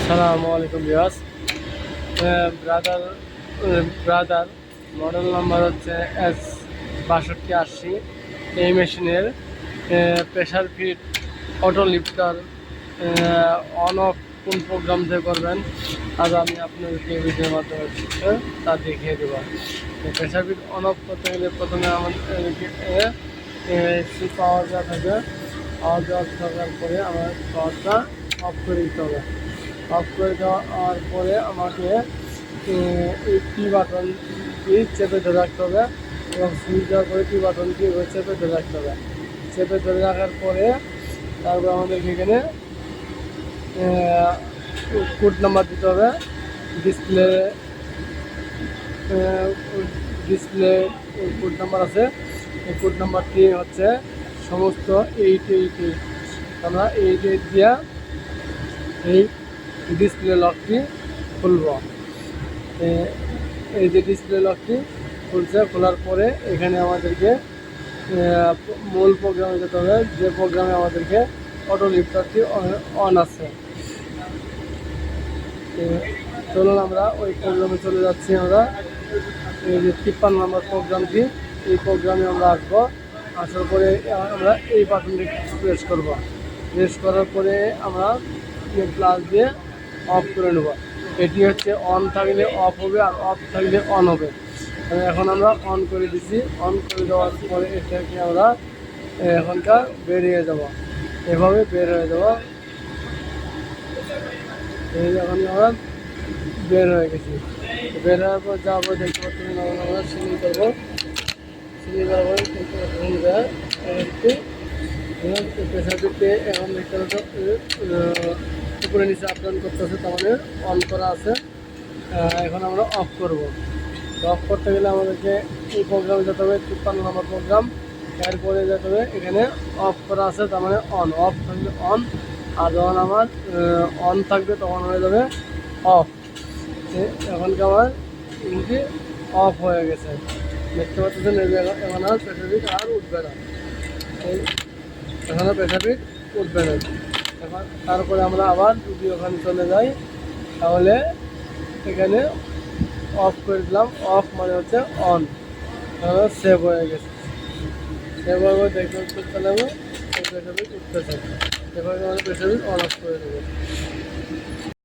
আসসালামু আলাইকুম viewers. Brother Brother model number হচ্ছে S6280। এই মেশিনের presser feet auto lifter on off কোন প্রোগ্রাম দিয়ে করবেন আজ আমি আপনাদেরকে ভিডিওর মাধ্যমে তা দেখিয়ে দেব। প্রেসার ফিট অন অফ করতে গেলে প্রথমে আমাদেরকে পাওয়ার দেওয়া থাকে। পাওয়ার দেওয়া থাকার পরে আমার পাওয়ারটা অফ করে দিতে হবে। অফ করে দেওয়ার পরে আমাকে এই টি বাটনটি চেপে ধরে রাখতে হবে এবং সুইচ দেওয়ার পরে টি বাটনটি চেপে ধরে রাখতে হবে। চেপে ধরে রাখার পরে তারপর আমাদেরকে এখানে কোড নাম্বার দিতে হবে। ডিসপ্লে ডিসপ্লে কোড নাম্বার আছে। এই কোড নাম্বারটি হচ্ছে সমস্ত 888। আমরা 88 দিয়া এই ডিসপ্লে লকটি খুলব। এই যে ডিসপ্লে লকটি খুলছে, খোলার পরে এখানে আমাদেরকে মূল প্রোগ্রামে যেতে হবে, যে প্রোগ্রামে আমাদেরকে অটো লিফটারটি অন আছে। চলুন আমরা ওই প্রোগ্রামে চলে যাচ্ছি। আমরা এই যে 53 নম্বর প্রোগ্রামটি, এই প্রোগ্রামে আমরা আসবো। আসার পরে আমরা এই বাটনটি প্রেস করব। প্রেস করার পরে আমরা প্লাস দিয়ে অফ করে নেব। এটি হচ্ছে অন থাকলে অফ হবে আর অফ থাকলে অন হবে। এখন আমরা অন করে দিচ্ছি। অন করে দেওয়ার পরে এটাকে আমরা এখনকার বেরিয়ে যাব, এভাবে বের হয়ে যাব। এই এখন আমরা বের হয়ে গেছি। বের হওয়ার পর যাবো, দেখতে পাচ্ছি আমরা সিলিং করবো। সিলিং করার পরে একটু প্রেসার দিতে এখন দেখতে পাচ্ছি উপরে নিচে আপ ডাউন করতেছে, তার মানে অন করা আছে। এখন আমরা অফ করব। অফ করতে গেলে আমাদেরকে এই প্রোগ্রামে যেতে হবে, 53 নম্বর প্রোগ্রাম। এরপরে যেতে হবে, এখানে অফ করা আছে, তার মানে অন। অফ থাকলে অন, আর যখন আমার অন থাকবে তখন হয়ে যাবে অফ। এখনকে আমার ইঞ্জিন অফ হয়ে গেছে, দেখতে পাচ্ছেন। এখন আর প্রেসার ফিট আর উঠবে না, এখন আর প্রেসার ফিট উঠবে না। এখন তারপরে আমরা আবার যদি ওখানে চলে যাই, তাহলে এখানে অফ করে দিলাম। অফ মানে হচ্ছে অন, সেভ হয়ে গেছে। সেভ হয়ে দেখতে চলে যাবো প্রেসার ফিট উঠতেছে। এভাবে আমরা প্রেসার ফিট অন অফ করে দেবো।